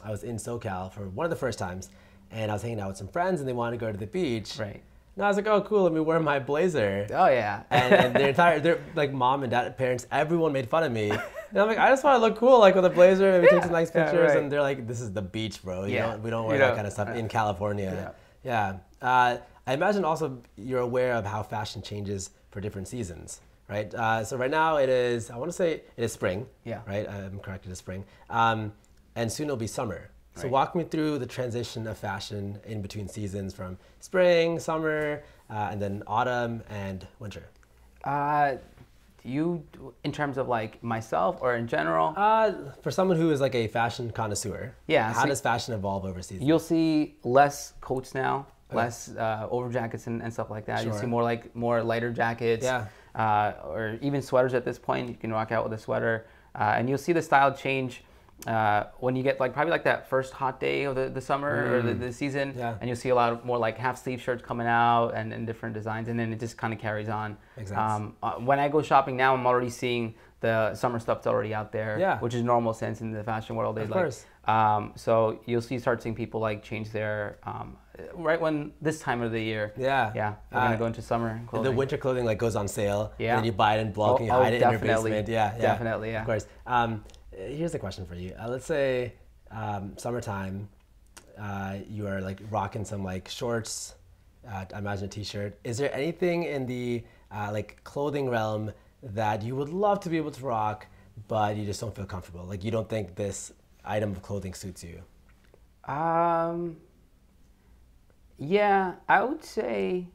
was in SoCal for one of the first times, and I was hanging out with some friends, and they wanted to go to the beach. Right. And I was like, oh, cool, let me wear my blazer. Oh, yeah. And their like mom and dad, parents, everyone made fun of me. And I'm like, I just want to look cool, like with a blazer, and we take some nice pictures. And they're like, this is the beach, bro. We don't wear that kind of stuff in California. I imagine also you're aware of how fashion changes for different seasons, right? So right now it is, I want to say it is spring, right? I'm correct, it is spring. And soon it'll be summer. So walk me through the transition of fashion in between seasons from spring, summer, and then autumn and winter. You, in terms of like myself or in general? For someone who is like a fashion connoisseur, how does fashion evolve over seasons? You'll see less coats now. Less over jackets and stuff like that. Sure. You'll see more lighter jackets, or even sweaters at this point. You can rock out with a sweater, and you'll see the style change when you get like probably like that first hot day of the summer or the season, and you'll see a lot of more like half sleeve shirts coming out and different designs, and then it just kind of carries on. Exactly. When I go shopping now, I'm already seeing the summer stuff's already out there, which is normal sense in the fashion world. Of course. So you'll start seeing people like change their right when this time of the year. We're gonna go into summer clothing. The winter clothing like goes on sale, and then you buy it in bulk and you hide it in your basement. Definitely. Of course. Here's a question for you. Let's say summertime, you are like rocking some like shorts. I imagine a t-shirt. Is there anything in the like clothing realm that you would love to be able to rock, but you just don't feel comfortable? Like you don't think this item of clothing suits you? Yeah, I would say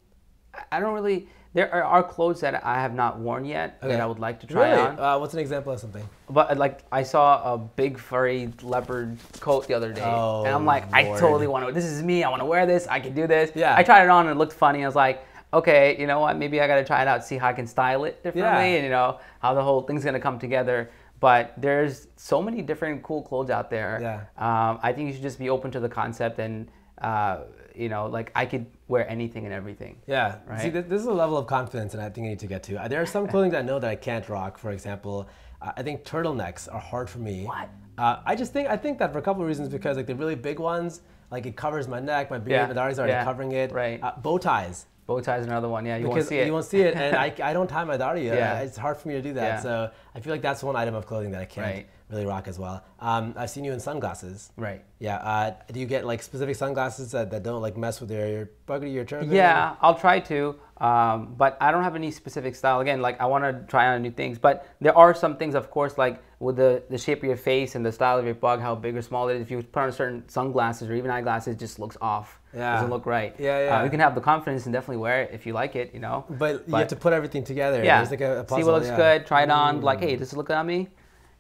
I don't really. There are clothes that I have not worn yet that I would like to try on. What's an example of something? But like I saw a big furry leopard coat the other day, and I'm like, Lord. I totally want to. This is me. I want to wear this. I can do this. I tried it on and it looked funny. I was like, okay, you know what? Maybe I got to try it out, see how I can style it differently, and how the whole thing's gonna come together. But there's so many different cool clothes out there. I think you should just be open to the concept and. Like I could wear anything and everything. Right? See, this is a level of confidence that I think I need to get to. There are some clothing that I know that I can't rock. For example, I think turtlenecks are hard for me. What? I think that for a couple of reasons, because like the really big ones, like it covers my neck, my beard, my Dari's already covering it. Right. Bow ties. Bow tie is another one. You won't see it. You won't see it, and I don't tie my Dari. It's hard for me to do that. So I feel like that's one item of clothing that I can't really rock as well. I've seen you in sunglasses. Right. Yeah. Do you get like specific sunglasses that don't like mess with your buggy, your turban? Yeah, I'll try to. But I don't have any specific style. Again, like I want to try on new things. But there are some things, of course, like with the shape of your face and the style of your bug, how big or small it is. If you put on certain sunglasses or even eyeglasses, it just looks off. Doesn't look right. You can have the confidence and definitely wear it if you like it, But you have to put everything together. Yeah. There's like a puzzle. See what looks good, try it on, like, hey, does it look good on me?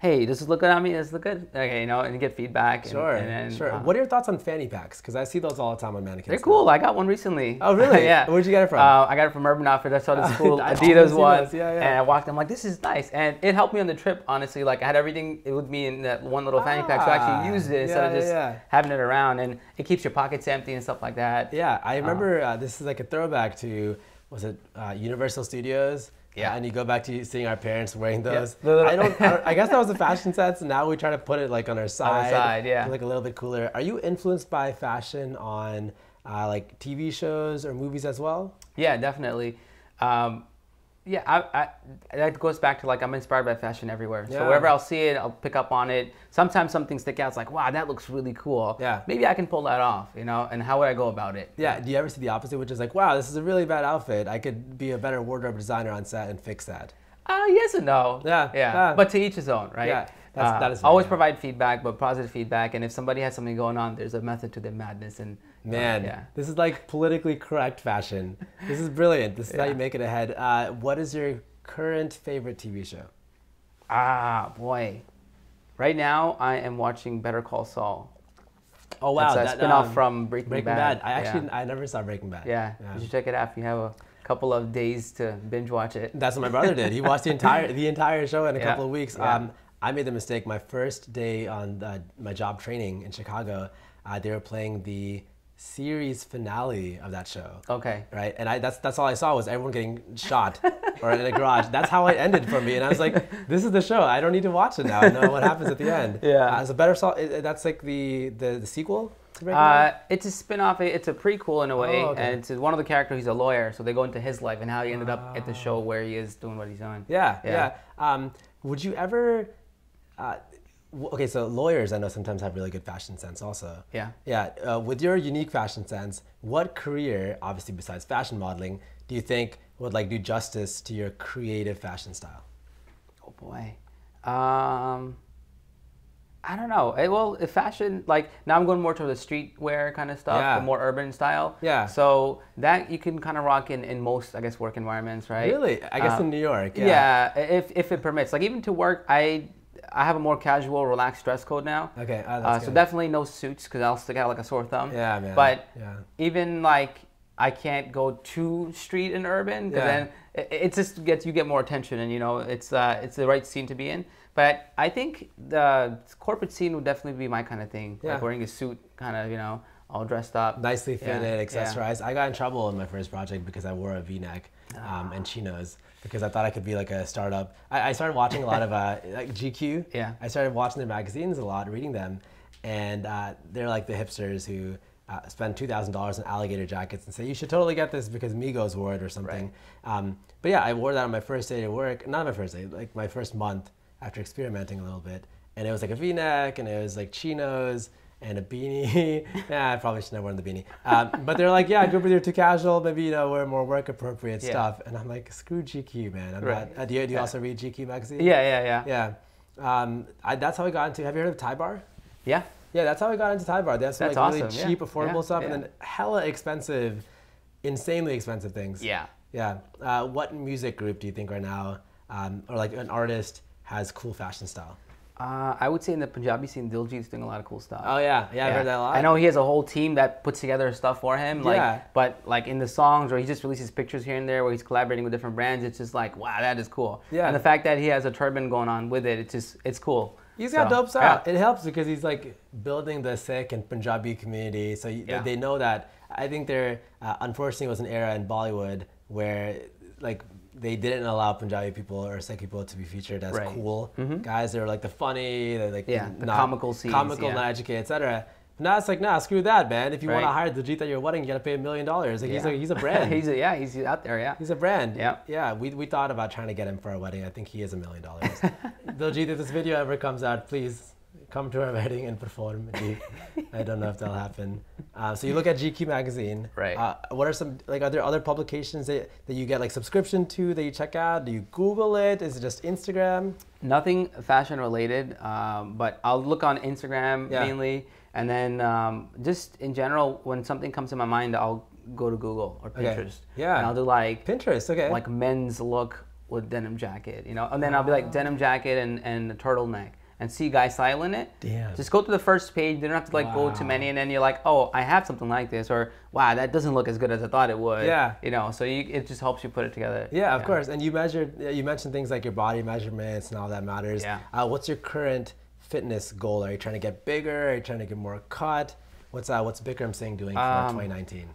hey, does this look good on me? Does this look good? Okay, you know, and get feedback. Sure, and sure. What are your thoughts on fanny packs? Because I see those all the time on mannequins. They're cool. I got one recently. Oh, really? Yeah. Where'd you get it from? I got it from Urban Outfitters. I saw this cool Adidas one. Yeah. And I walked in, I'm like, this is nice. And it helped me on the trip, honestly. Like, I had everything with me in that one little fanny pack, so I actually used it instead of just having it around. And it keeps your pockets empty and stuff like that. Yeah, I remember this is like a throwback to, was it Universal Studios? Yeah. And you go back to seeing our parents wearing those. Yeah. I guess that was a fashion sense, and now we try to put it like on our side. On the side, yeah. Like a little bit cooler. Are you influenced by fashion on like TV shows or movies as well? Yeah, definitely. That goes back to like I'm inspired by fashion everywhere. So wherever I'll see it, I'll pick up on it. Sometimes something sticks out. It's like, wow, that looks really cool. Yeah. Maybe I can pull that off, you know, and how would I go about it? Yeah. Do you ever see the opposite, which is like, wow, this is a really bad outfit. I could be a better wardrobe designer on set and fix that. Yes and no. Yeah. But to each his own, right? Yeah. That is always provide feedback, but positive feedback. And if somebody has something going on, there's a method to their madness. And man, this is like politically correct fashion. This is brilliant. This is how you make it ahead. What is your current favorite TV show? Boy. Right now, I am watching Better Call Saul. Oh, wow. It's a spinoff from Breaking Bad. I never saw Breaking Bad. Yeah. You should check it out if you have a couple of days to binge watch it. That's what my brother did. He watched the entire show in a couple of weeks. I made the mistake. My first day on my job training in Chicago, they were playing the series finale of that show. Okay. Right, and that's all I saw was everyone getting shot or in a garage. That's how it ended for me, and I was like, "This is the show. I don't need to watch it now. I know what happens at the end." Yeah. So Better Saul. That's like the sequel to Breaking Bad? It's a spin-off. It's a prequel in a way, and it's one of the characters. He's a lawyer, so they go into his life and how he ended up at the show where he is doing what he's doing. Yeah. Would you ever? Okay, so lawyers I know sometimes have really good fashion sense also. Yeah. With your unique fashion sense, what career, obviously besides fashion modeling, do you think would like do justice to your creative fashion style? Oh boy. I don't know. Well, if fashion, like now I'm going more to the streetwear kind of stuff, the more urban style. Yeah. So that you can kind of rock in most, I guess, work environments, right? Really? I guess in New York. Yeah, if it permits. Like even to work, I have a more casual, relaxed dress code now. Okay, that's so definitely no suits because I'll stick out like a sore thumb. Yeah, man. But even like I can't go too street and urban because then it just you get more attention and you know it's the right scene to be in. But I think the corporate scene would definitely be my kind of thing. Like wearing a suit, kind of, you know, all dressed up. Nicely fitted, accessorized. I got in trouble in my first project because I wore a V-neck and chinos because I thought I could be like a startup. I started watching a lot of like GQ. Yeah. I started watching their magazines a lot, reading them. And they're like the hipsters who spend $2,000 on alligator jackets and say, you should totally get this because Migos wore it or something. Right. But yeah, I wore that on my first day of work. Not my first day, like my first month. After experimenting a little bit, and it was like a V-neck, and it was like chinos and a beanie. I probably shouldn't have worn the beanie. But they're like, yeah, Gurpreet, you're too casual. Maybe wear more work appropriate stuff. And I'm like, screw GQ, man. I'm not. Do you also read GQ magazine? Yeah. That's how I got into. Have you heard of Thai Bar? Yeah. Yeah, that's how I got into Thai Bar. They have some like awesome. really cheap, affordable stuff, and then hella expensive, insanely expensive things. Yeah. What music group do you think right now, or like an artist, has cool fashion style? I would say in the Punjabi scene, Diljit's doing a lot of cool stuff. Oh yeah, I've heard that a lot. I know he has a whole team that puts together stuff for him. But like in the songs, or he just releases pictures here and there where he's collaborating with different brands. It's just like, wow, that is cool. Yeah. And the fact that he has a turban going on with it, it's cool. He's got dope style. Yeah. It helps because he's like building the Sikh and Punjabi community. So they know that. I think there, unfortunately, was an era in Bollywood where like they didn't allow Punjabi people or Sikh people to be featured as cool guys. They were like the funny, the comical scenes, not educated, etc. But now it's like, nah, screw that, man. If you want to hire Diljit at your wedding, you got to pay $1 million. Like he's a brand. he's out there. Yeah, he's a brand. Yeah. We thought about trying to get him for our wedding. I think he is $1 million. Diljit, if this video ever comes out, please come to our wedding and perform. I don't know if that'll happen. So you look at GQ magazine. Right. What are some, like, are there other publications that you get like subscription to that you check out? Do you Google it? Is it just Instagram? Nothing fashion related, but I'll look on Instagram mainly. And then just in general, when something comes to my mind, I'll go to Google or Pinterest. Yeah. And I'll do like Pinterest, like men's look with denim jacket, you know, and then I'll be like denim jacket and a turtleneck. And see guys style in it. Damn. Just go to the first page. You don't have to like go to many, and then you're like, oh, I have something like this, or wow, that doesn't look as good as I thought it would. Yeah. You know, so it just helps you put it together. Yeah, of course. And you mentioned things like your body measurements and all that matters. Yeah. What's your current fitness goal? Are you trying to get bigger? Are you trying to get more cut? What's Bikram Singh doing for 2019?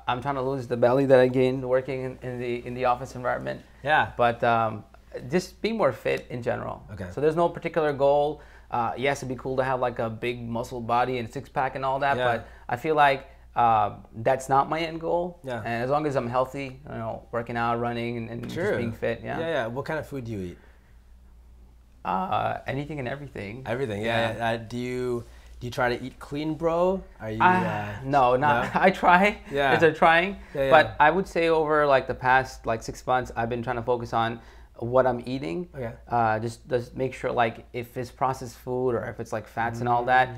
I'm trying to lose the belly that I gained working in the office environment. Yeah. But just be more fit in general. Okay. So there's no particular goal. Yes, it'd be cool to have like a big muscle body and six pack and all that, but I feel like that's not my end goal. Yeah. And as long as I'm healthy, you know, working out, running, and just being fit. Yeah. Yeah. What kind of food do you eat? Anything and everything. Everything. Yeah. Do you try to eat clean, bro? Are you? No, not. No? I try. Yeah. It's trying. But I would say over like the past like 6 months, I've been trying to focus on what I'm eating. Okay. Just make sure like if it's processed food or if it's like fats and all that,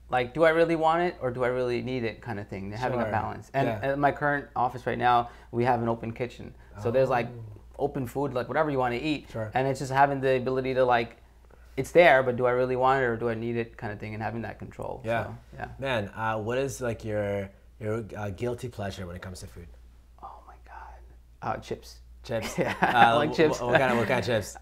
like do I really want it or do I really need it kind of thing. Having a balance. And at my current office right now, we have an open kitchen. So there's like open food, like whatever you want to eat. Sure. And it's just having the ability to like, it's there, but do I really want it or do I need it kind of thing, and having that control. Yeah. So, yeah. Man, what is like your guilty pleasure when it comes to food? Oh my God. Chips. Chips. Yeah, I like chips. What kind of chips?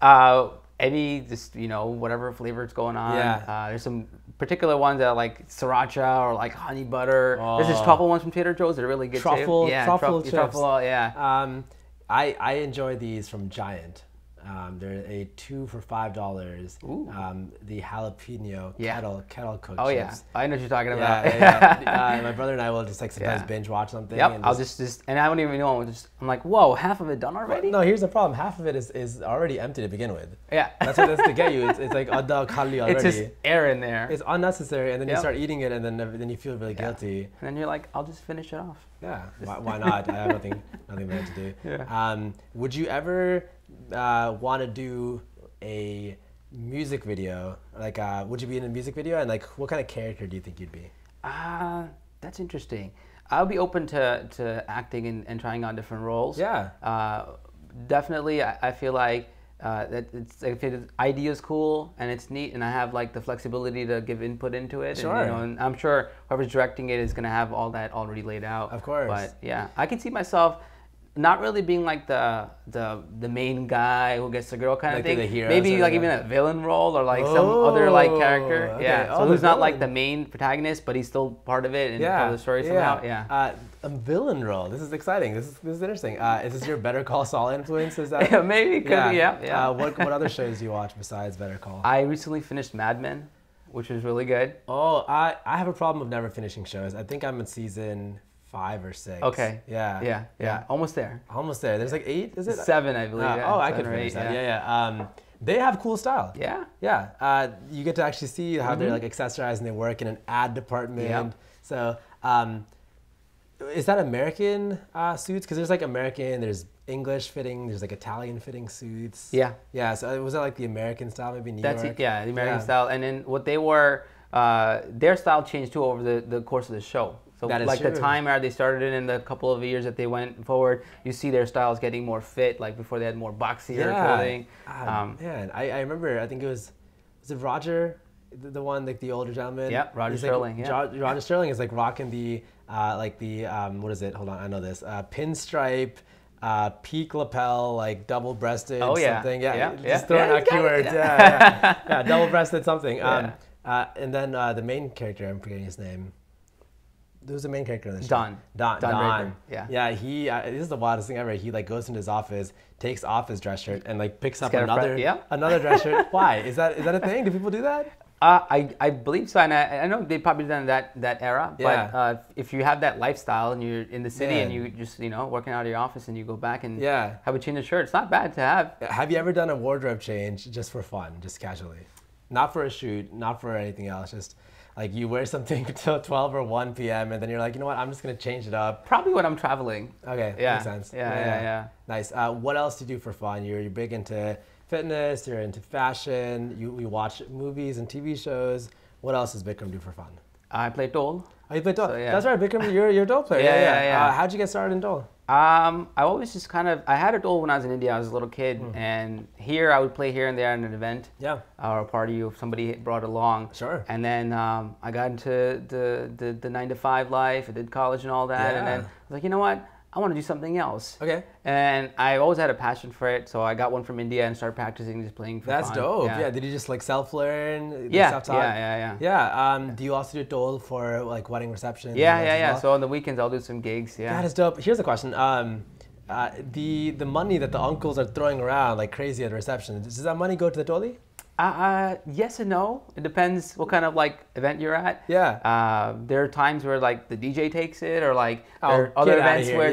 Any, just, you know, whatever flavor it's going on. Yeah. There's some particular ones that are like sriracha or like honey butter. There's this truffle ones from Trader Joe's. They're really good truffle, too. Yeah, truffle chips. Truffle, yeah. I enjoy these from Giant. They're a 2 for $5. The jalapeno kettle cooked chips. Yeah, I know what you're talking about. Yeah. My brother and I will just like sometimes binge watch something. Yep. And I'll just and I don't even know. I'm like, whoa, half of it done already? No, here's the problem. Half of it is already empty to begin with. Yeah. That's to get you. It's like adda khali already. It's just air in there. It's unnecessary, and then you start eating it, and then you feel really guilty. And then you're like, I'll just finish it off. Yeah. Why not? I have nothing better to do. Yeah. Would you ever want to do a music video? Like, would you be in a music video? And like, what kind of character do you think you'd be? That's interesting. I'll be open to acting and trying on different roles. Yeah. Definitely, I feel like that it's if the idea is cool and it's neat, and I have like the flexibility to give input into it. Sure. And, you know, and I'm sure whoever's directing it is going to have all that already laid out. Of course. But yeah, I can see myself not really being like the main guy who gets the girl kind of thing. The hero, maybe like even a villain role or like some other like character. Okay. Yeah. So who's not like the main protagonist, but he's still part of it and part of the story somehow. Yeah. A villain role. This is exciting. This is interesting. Is this your Better Call Saul influence? Is that? Maybe. Could be. Yeah. What other shows do you watch besides Better Call? I recently finished Mad Men, which was really good. Oh, I have a problem with never finishing shows. I think I'm in season 5 or 6. Okay. Yeah. Almost there. There's like 8, is it? 7, I believe. I could finish that. Yeah. They have cool style. Yeah. Yeah. You get to actually see how they're like accessorized and they work in an ad department. Yep. So, is that American suits? Because there's like American, there's English fitting, there's like Italian fitting suits. Yeah. Yeah. So was that like the American style, maybe New York? That's it. Yeah, the American style. And then what they were, their style changed too over the course of the show. So like the time they started in the couple of years that they went forward, you see their styles getting more fit. Like before they had more boxier clothing. Man, I remember. I think was it Roger, the one like the older gentleman? Yeah, Roger Sterling. Roger Sterling is like rocking the what is it? Hold on, I know this. Pinstripe. Peak lapel, like double-breasted something. Just throwing out keywords. Yeah, double-breasted something. And then the main character, I'm forgetting his name. Who's the main character in this show? Don. Yeah. He this is the wildest thing ever. He like goes into his office, takes off his dress shirt, and like picks up another dress shirt. Why? Is that a thing? Do people do that? I believe so, and I know they've probably done that era. But if you have that lifestyle and you're in the city and you just working out of your office and you go back and have a change of shirt, it's not bad to have. Have you ever done a wardrobe change just for fun, just casually, not for a shoot, not for anything else, just like you wear something till 12 or 1 p.m. and then you're like, you know what, I'm just gonna change it up. Probably when I'm traveling. Okay, makes sense. Yeah. Nice. What else do you do for fun? You're big into fitness, you're into fashion, you watch movies and TV shows. What else does Bikram do for fun? I play dhol. Oh, you play dhol? So, that's right, Bikram, you're a dhol player. Yeah. How'd you get started in dhol? I always just I had a dhol when I was in India. I was a little kid, and here I would play here and there at an event, or a party if somebody brought along. Sure. And then I got into the 9-to-5 life. I did college and all that, and then I was like, you know what? I want to do something else. Okay. And I always had a passion for it, so I got one from India and started practicing, just playing for fun. That's dope. Yeah. Did you just like self-learn? Yeah. Do you also do dhol for like wedding receptions? Yeah. So on the weekends I'll do some gigs. Yeah. That is dope. Here's a question. The money that the uncles are throwing around like crazy at receptions, does that money go to the dholi? Yes and no. It depends what kind of like event you're at. Yeah. There are times where like the DJ takes it, or like there are other events where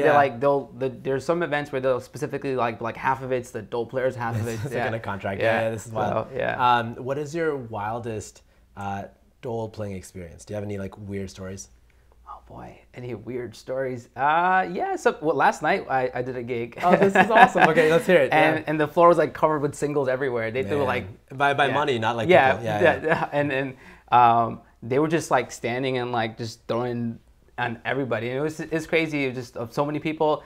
there's some events where they'll specifically like half of it's the dhol players, half of it's like in a contract. Yeah, this is wild. So, what is your wildest dhol playing experience? Do you have any like weird stories? Oh boy, any weird stories? So last night I did a gig. Oh, this is awesome. Okay, let's hear it. And the floor was like covered with singles everywhere. They threw like by money, not like people. And they were just like standing and like just throwing on everybody. And it's crazy. It was just so many people.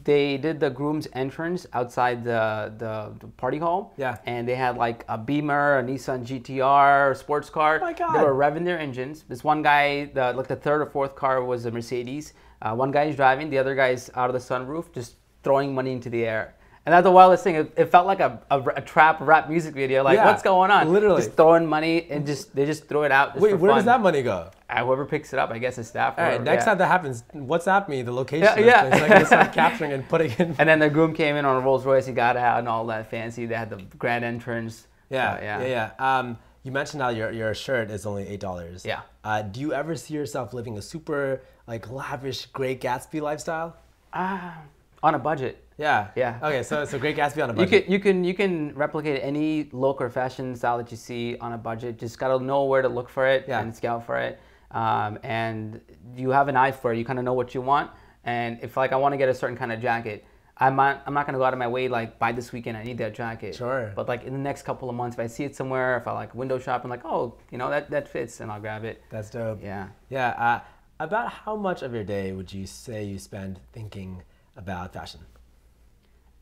They did the groom's entrance outside the party hall. Yeah. And they had like a Beamer, a Nissan GTR, a sports car. Oh my God. They were revving their engines. This one guy, the third or fourth car was a Mercedes. One guy is driving, the other guy's out of the sunroof, just throwing money into the air. And that's the wildest thing. It felt like a trap rap music video. Like, what's going on? Literally. Just throwing money and they just throw it out. Just Wait, for where fun. does that money go? Whoever picks it up, I guess a staff. All right, next time that happens, WhatsApp me the location. Yeah. So I can start capturing and putting in. And then the groom came in on a Rolls Royce. He got out and all that fancy. They had the grand entrance. Yeah. You mentioned how your shirt is only $8. Yeah. Do you ever see yourself living a super like lavish Great Gatsby lifestyle? On a budget. Yeah. Okay, so Great Gatsby on a budget. You can replicate any look or fashion style that you see on a budget. Just gotta know where to look for it and scout for it. And you have an eye for it. You kind of know what you want. And if like I want to get a certain kind of jacket, I'm not gonna go out of my way like by this weekend I need that jacket. Sure. But like in the next couple of months, if I see it somewhere, if I like window shop and like, oh, that fits, and I'll grab it. That's dope. Yeah. Yeah. About how much of your day would you say you spend thinking about fashion?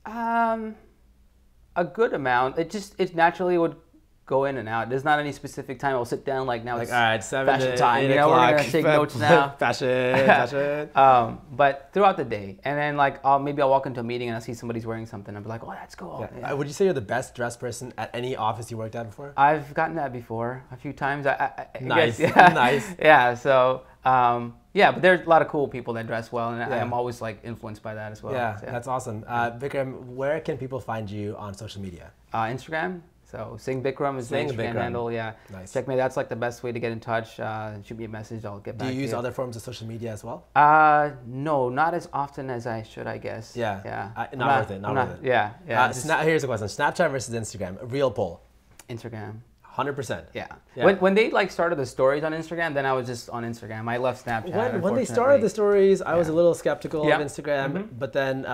A good amount. It naturally would go in and out. There's not any specific time I'll sit down like now. Like, it's all right, 7 fashion to time. 8 We're o'clock. gonna take notes now. Fashion. But throughout the day, and then like maybe I'll walk into a meeting and I'll see somebody's wearing something. I'll be like, oh, that's cool. Yeah. Would you say you're the best dressed person at any office you worked at before? I've gotten that before a few times. I Nice. guess, yeah. Nice. Yeah. So. But there's a lot of cool people that dress well, and I'm always like influenced by that as well. Yeah, that's awesome. Bikram, where can people find you on social media? Instagram. So Singh Bikram is the Instagram handle. Yeah. Nice. Check me. That's like the best way to get in touch. Shoot me a message. I'll get back to you. Do you use other forms of social media as well? No, not as often as I should, I guess. Yeah. Not worth it. Not worth it. Yeah. Here's a question: Snapchat versus Instagram. A real poll. Instagram. 100%. Yeah. When they like started the stories on Instagram, then I was just on Instagram. I left Snapchat. When they started the stories, I was a little skeptical of Instagram, but then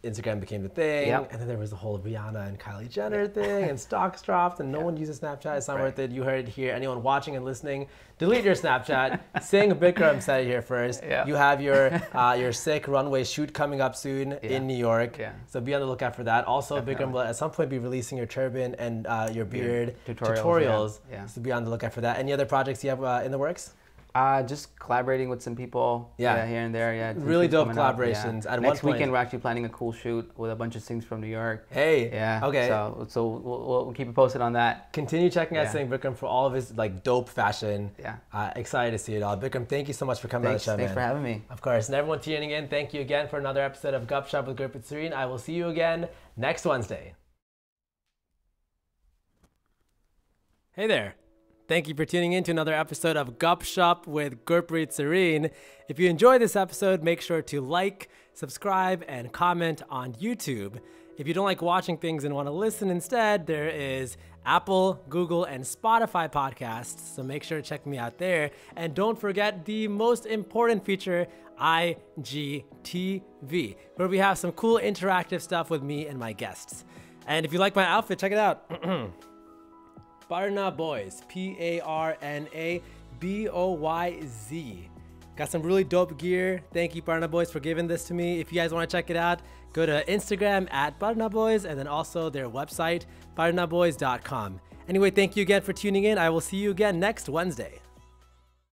Instagram became the thing, and then there was the whole Rihanna and Kylie Jenner thing, and stocks dropped, and no one uses Snapchat. It's not worth it. You heard it here. Anyone watching and listening, delete your Snapchat. Singh Bikram said it here first. Yeah. You have your sick runway shoot coming up soon in New York. Yeah. So be on the lookout for that. Also, definitely. Bikram will at some point be releasing your turban and your beard tutorials. Yeah. So be on the lookout for that. Any other projects you have in the works? Just collaborating with some people here and there. Yeah, really dope collaborations. At next weekend, we're actually planning a cool shoot with a bunch of Singhs from New York. Hey, okay. So we'll keep you posted on that. Continue checking out Singh Bikram for all of his like dope fashion. Yeah. Excited to see it all. Bikram, thank you so much for coming on the show, man. Thanks for having me. Of course, and everyone tuning in, thank you again for another episode of GupShup with Gurpreet Sarin. I will see you again next Wednesday. Hey there. Thank you for tuning in to another episode of GupShup with Gurpreet Sarin. If you enjoyed this episode, make sure to like, subscribe, and comment on YouTube. If you don't like watching things and want to listen instead, there is Apple, Google, and Spotify podcasts, so make sure to check me out there. And don't forget the most important feature, IGTV, where we have some cool interactive stuff with me and my guests. And if you like my outfit, check it out. Parna Boys, Parnaboyz. Got some really dope gear. Thank you, Parna Boys, for giving this to me. If you guys want to check it out, go to Instagram at Parna Boys and then also their website, parnaboys.com. Anyway, thank you again for tuning in. I will see you again next Wednesday.